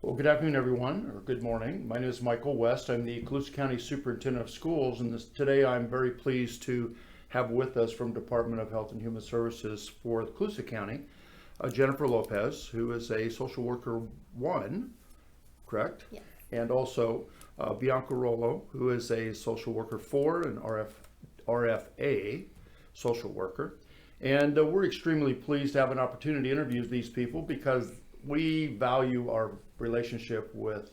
Well, good afternoon, everyone, or good morning. My name is Michael West. I'm the Colusa County Superintendent of Schools, and today I'm very pleased to have with us from Department of Health and Human Services for Colusa County, Jennifer Lopez, who is a social worker one, correct? Yes. And also Bianca Rolon, who is a social worker four, an RFA social worker. And we're extremely pleased to have an opportunity to interview these people because we value our relationship with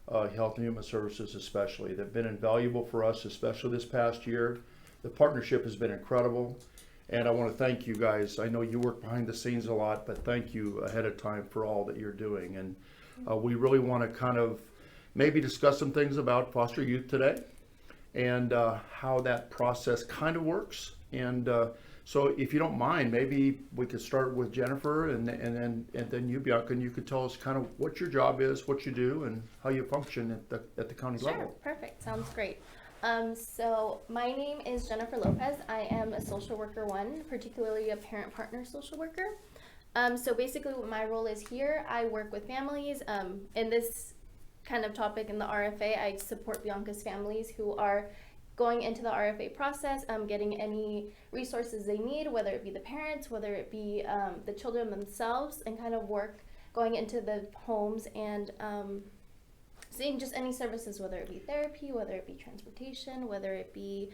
Health and Human Services especially. They've been invaluable for us, especially this past year. The partnership has been incredible, and I want to thank you guys. I know you work behind the scenes a lot, but thank you ahead of time for all that you're doing. And we really want to kind of maybe discuss some things about foster youth today and how that process kind of works. And so if you don't mind, maybe we could start with Jennifer and then you, Bianca, and you could tell us kind of what your job is, what you do, and how you function at the county level. Sure, perfect. Sounds great. So my name is Jennifer Lopez. I am a social worker one, particularly a parent partner social worker. So basically what my role is here, I work with families. In this kind of topic in the RFA, I support Bianca's families who are going into the RFA process, getting any resources they need, whether it be the parents, whether it be the children themselves, and kind of work going into the homes and seeing just any services, whether it be therapy, whether it be transportation, whether it be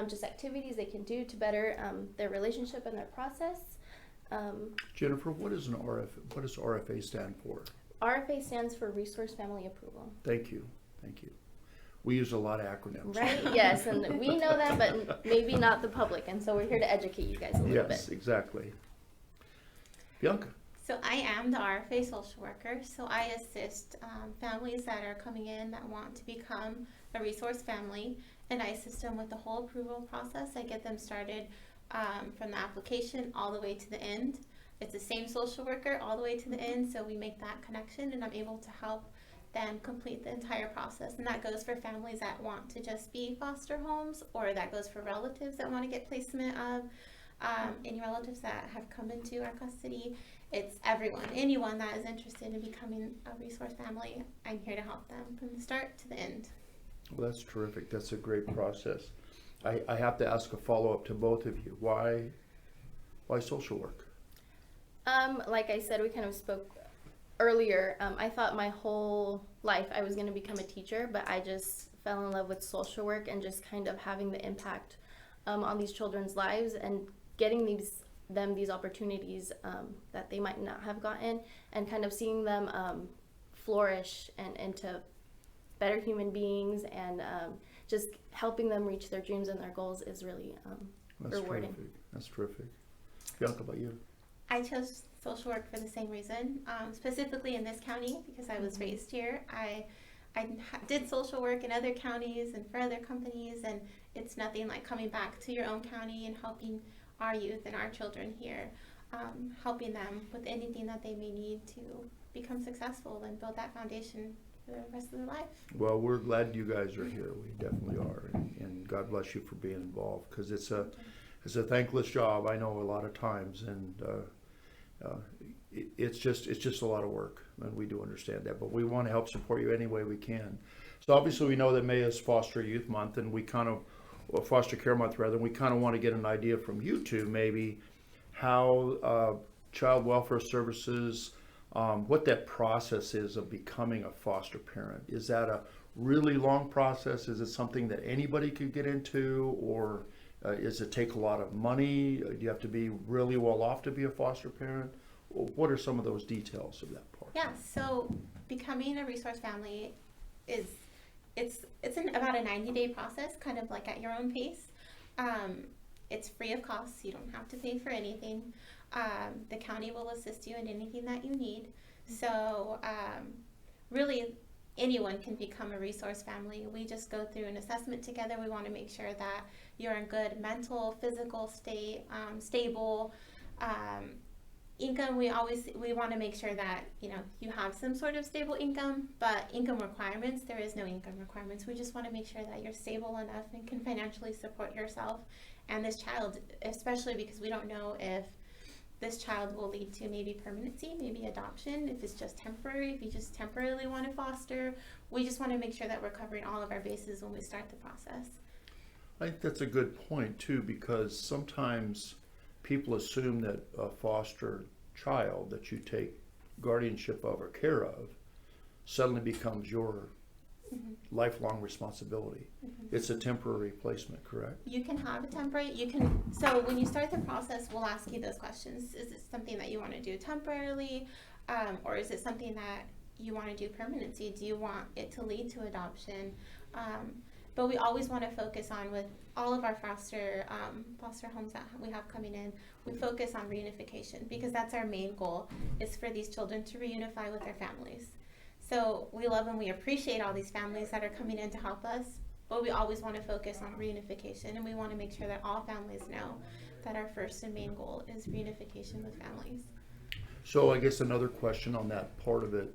just activities they can do to better their relationship and their process. Jennifer, what does RFA stand for? RFA stands for Resource Family Approval. Thank you. Thank you. We use a lot of acronyms. Right, yes, and we know that, but maybe not the public, and so we're here to educate you guys a little bit. Yes, exactly. Bianca. So I am the RFA social worker, so I assist families that are coming in that want to become a resource family, and I assist them with the whole approval process. I get them started from the application all the way to the end. It's the same social worker all the way to the end, so we make that connection, and I'm able to help them complete the entire process. And that goes for families that want to just be foster homes, or that goes for relatives that want to get placement of any relatives that have come into our custody. It's everyone, anyone that is interested in becoming a resource family. I'm here to help them from the start to the end. Well, that's terrific. That's a great process. I have to ask a follow-up to both of you. Why social work? Like I said, we kind of spoke earlier. I thought my whole life I was going to become a teacher, but I just fell in love with social work and just kind of having the impact on these children's lives and getting these opportunities that they might not have gotten, and kind of seeing them flourish and into better human beings, and just helping them reach their dreams and their goals is really rewarding. Terrific. That's terrific. Bianca, about you? I chose social work for the same reason, specifically in this county because I was raised here. I did social work in other counties and for other companies, and it's nothing like coming back to your own county and helping our youth and our children here, helping them with anything that they may need to become successful and build that foundation for the rest of their life. Well, we're glad you guys are here. We definitely are, and God bless you for being involved, because it's a thankless job. I know a lot of times, and it's just a lot of work, and we do understand that. But we want to help support you any way we can. So obviously, we know that May is Foster Youth Month, and Foster Care Month rather. And we kind of want to get an idea from you two, maybe how child welfare services, what that process is of becoming a foster parent. Is that a really long process? Is it something that anybody could get into, or does it take a lot of money? Do you have to be really well off to be a foster parent? What are some of those details of that part? Yeah, so becoming a resource family is about a 90-day process, kind of like at your own pace. It's free of cost, so you don't have to pay for anything. The county will assist you in anything that you need. So really anyone can become a resource family. We just go through an assessment together. We want to make sure that you're in good mental, physical state, stable. Income, we want to make sure that you have some sort of stable income, but income requirements, there is no income requirements. We just want to make sure that you're stable enough and can financially support yourself and this child, especially because we don't know if this child will lead to maybe permanency, maybe adoption, if it's just temporary, if you just temporarily want to foster. We just want to make sure that we're covering all of our bases when we start the process. I think that's a good point too, because sometimes people assume that a foster child that you take guardianship of or care of suddenly becomes your lifelong responsibility. It's a temporary placement, correct? You can have a temporary, so when you start the process, we'll ask you those questions. Is it something that you want to do temporarily? Or is it something that you want to do permanency? Do you want it to lead to adoption? But we always want to focus on, with all of our foster homes that we have coming in, we focus on reunification, because that's our main goal, is for these children to reunify with their families. So we love and we appreciate all these families that are coming in to help us, but we always want to focus on reunification, and we want to make sure that all families know that our first and main goal is reunification with families. So I guess another question on that part of it,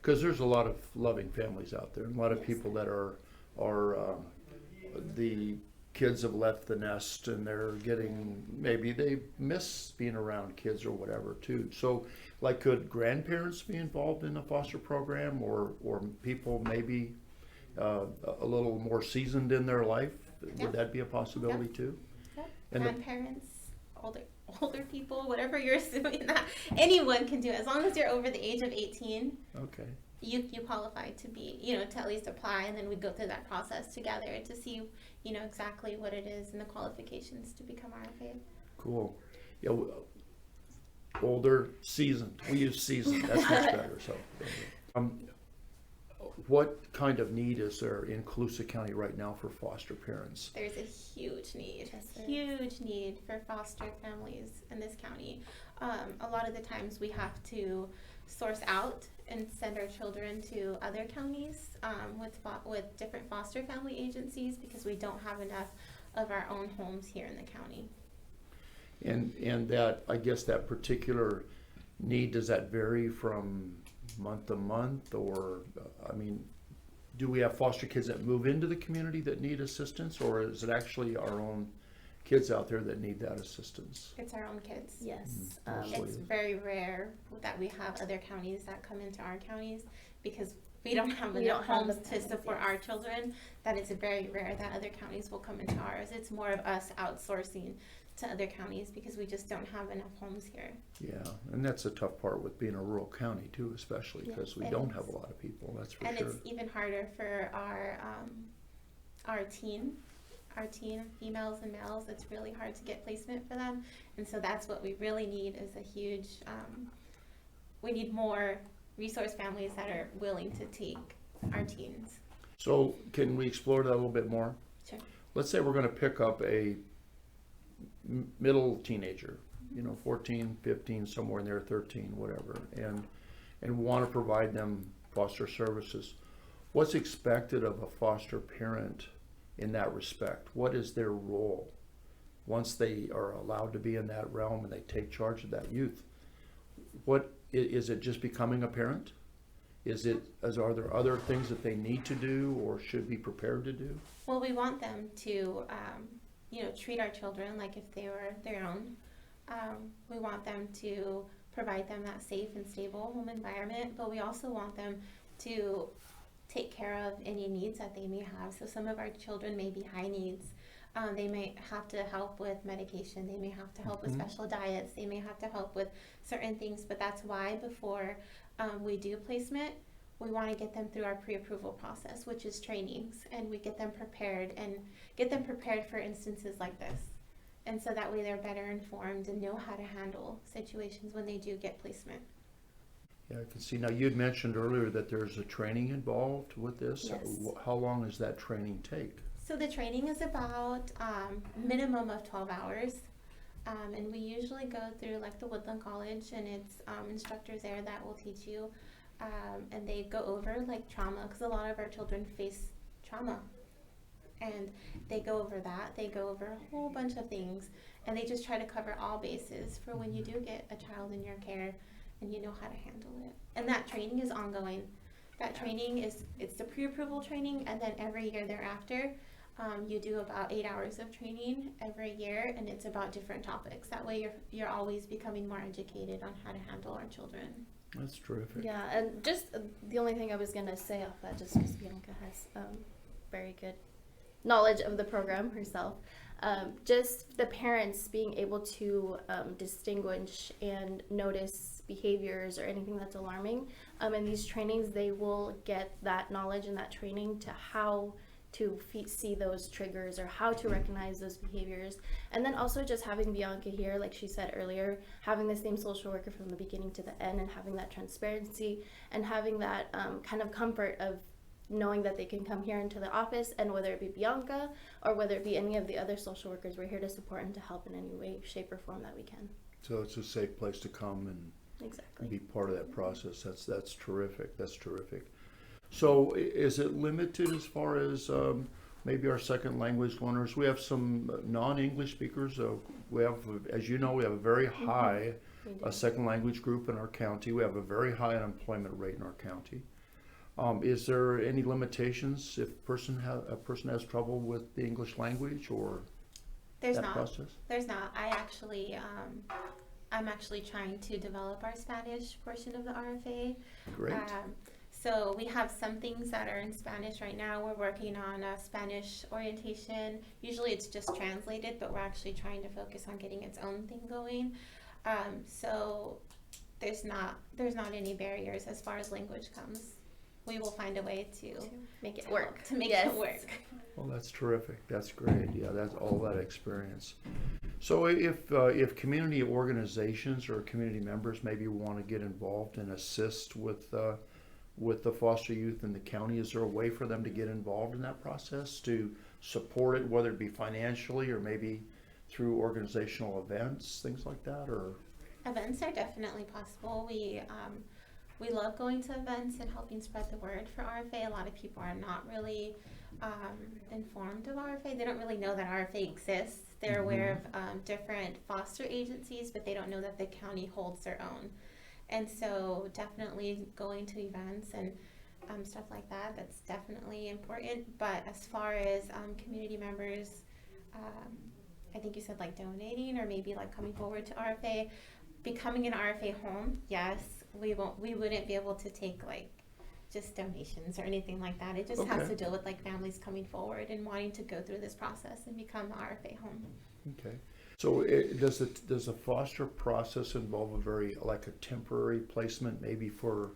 because there's a lot of loving families out there, and a lot of people that are the kids have left the nest and they're getting, maybe they miss being around kids or whatever too. So like, could grandparents be involved in a foster program, or people maybe a little more seasoned in their life? Yeah. Would that be a possibility too? Yep. And Grandparents, older people, whatever you're assuming that anyone can do it. As long as you're over the age of 18, Okay. you qualify to be, to at least apply, and then we go through that process together to see, exactly what it is and the qualifications to become RFA. Cool. Yeah, older, seasoned. We use seasoned. That's much better. So, what kind of need is there in Colusa County right now for foster parents? There's a huge need, Yes, there huge need for foster families in this county. A lot of the times we have to source out and send our children to other counties with different foster family agencies, because we don't have enough of our own homes here in the county. And that, I guess that particular need, does that vary from month to month, or do we have foster kids that move into the community that need assistance, or is it actually our own kids out there that need that assistance? It's our own kids. Yes. Mostly. It's very rare that we have other counties that come into our counties, because we don't have enough homes to support our children. That it's very rare that other counties will come into ours. It's more of us outsourcing to other counties, because we just don't have enough homes here. Yeah, and that's a tough part with being a rural county too, especially because we it don't is. have a lot of people, that's for And sure. it's even harder for our teen females and males. It's really hard to get placement for them, and so that's what we really need, is a huge we need more resource families that are willing to take our teens. So can we explore that a little bit more? Sure. Let's say we're going to pick up a middle teenager, 14, 15, somewhere in there, 13, whatever, and want to provide them foster services. What's expected of a foster parent in that respect? What is their role once they are allowed to be in that realm and they take charge of that youth? What is it? Just becoming a parent? Are there other things that they need to do or should be prepared to do? Well, we want them to treat our children like if they were their own. We want them to provide them that safe and stable home environment, but we also want them to take care of any needs that they may have. So some of our children may be high needs. They may have to help with medication. They may have to help with special diets. They may have to help with certain things, but that's why before we do placement, we want to get them through our pre-approval process, which is trainings, and we get them prepared for instances like this. And so that way they're better informed and know how to handle situations when they do get placement. Yeah, I can see. Now, you'd mentioned earlier that there's a training involved with this. Yes. How long does that training take? So the training is about minimum of 12 hours. And we usually go through like the Woodland College, and it's instructors there that will teach you. And they go over like trauma, because a lot of our children face trauma. And they go over that. They go over a whole bunch of things. And they just try to cover all bases for when you do get a child in your care and you know how to handle it. And that training is ongoing. That training it's the pre-approval training, and then every year thereafter, You do about 8 hours of training every year, and it's about different topics. That way you're always becoming more educated on how to handle our children. That's terrific. Yeah, and just the only thing I was gonna say off that, just because Bianca has very good knowledge of the program herself, just the parents being able to distinguish and notice behaviors or anything that's alarming. In these trainings, they will get that knowledge and that training to how to see those triggers or how to recognize those behaviors. And then also just having Bianca here, like she said earlier, having the same social worker from the beginning to the end, and having that transparency and having that kind of comfort of knowing that they can come here into the office, and whether it be Bianca or whether it be any of the other social workers, we're here to support and to help in any way, shape, or form that we can. So it's a safe place to come and Exactly. be part of that process. That's terrific. That's terrific. So is it limited as far as maybe our second language learners? We have some non-English speakers. We have, as you know, we have a very high second language group in our county. We have a very high unemployment rate in our county. Is there any limitations if a person has trouble with the English language or There's that not. process? There's not. I'm actually trying to develop our Spanish portion of the RFA. Great. So we have some things that are in Spanish right now. We're working on a Spanish orientation. Usually it's just translated, but we're actually trying to focus on getting its own thing going. So there's not any barriers as far as language comes. We will find a way to make it work. To make Yes. it work. Well, that's terrific. That's great. Yeah, that's all that experience. So if community organizations or community members maybe want to get involved and assist with the foster youth in the county, is there a way for them to get involved in that process to support it, whether it be financially or maybe through organizational events, things like that? Or Events are definitely possible. We love going to events and helping spread the word for RFA. A lot of people are not really informed of RFA. They don't really know that RFA exists. They're aware of different foster agencies, but they don't know that the county holds their own. And so definitely going to events and stuff like that, that's definitely important. But as far as community members, I think you said like donating or maybe like coming forward to RFA, becoming an RFA home, yes, we wouldn't be able to take like just donations or anything like that. It just has to deal with like families coming forward and wanting to go through this process and become the RFA home. okay. So does the foster process involve a temporary placement, maybe for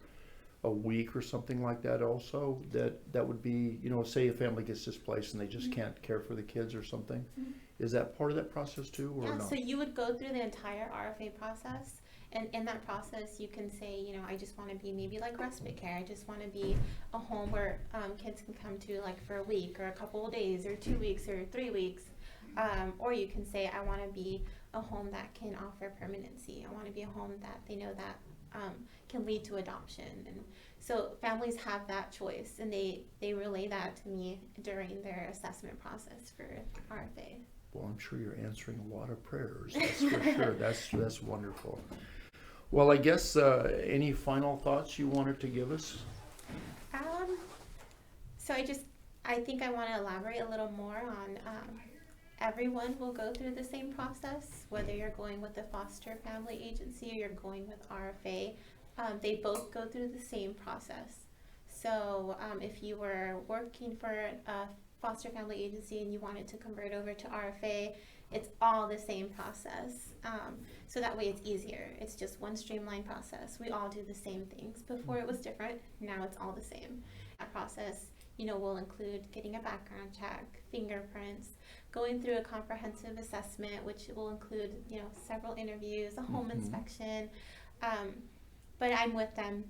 a week or something like that also? That would be, say a family gets displaced and they just can't care for the kids or something. Is that part of that process too, or Yeah, not? so you would go through the entire RFA process, and in that process you can say, I just want to be maybe like respite care. I just want to be a home where kids can come to like for a week or a couple of days or 2 weeks or 3 weeks. Or you can say, I want to be a home that can offer permanency. I want to be a home that they know that can lead to adoption. And so families have that choice, and they relay that to me during their assessment process for RFA. Well, I'm sure you're answering a lot of prayers. That's for sure. That's wonderful. Well, I guess any final thoughts you wanted to give us? So I think I want to elaborate a little more on everyone will go through the same process, whether you're going with the foster family agency or you're going with RFA. They both go through the same process. So if you were working for a foster family agency and you wanted to convert over to RFA, it's all the same process. So that way it's easier. It's just one streamlined process. We all do the same things. Before it was different, now it's all the same. That process, will include getting a background check, fingerprints, going through a comprehensive assessment, which will include, several interviews, a home inspection. But I'm with them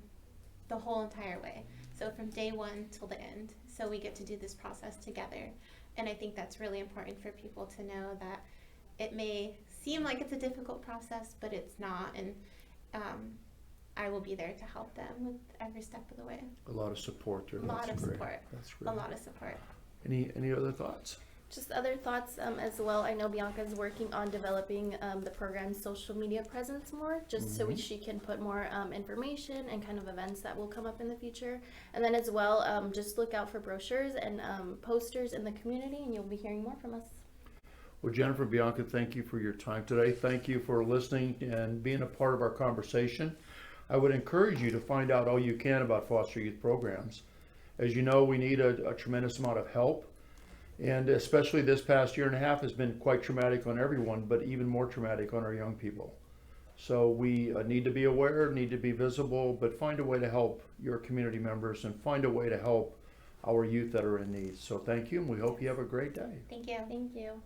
the whole entire way. So from day one till the end. So we get to do this process together. And I think that's really important for people to know that it may seem like it's a difficult process, but it's not. And I will be there to help them with every step of the way. A lot of support there. A lot of great. support. That's great. A lot of support. Any other thoughts? Just other thoughts as well. I know Bianca's working on developing the program's social media presence more, just so she can put more information and kind of events that will come up in the future. And then as well, just look out for brochures and posters in the community, and you'll be hearing more from us. Well, Jennifer, Bianca, thank you for your time today. Thank you for listening and being a part of our conversation. I would encourage you to find out all you can about foster youth programs. As you know, we need a tremendous amount of help. And especially this past year and a half has been quite traumatic on everyone, but even more traumatic on our young people. So we need to be aware, need to be visible, but find a way to help your community members and find a way to help our youth that are in need. So thank you, and we hope you have a great day. Thank you. Thank you.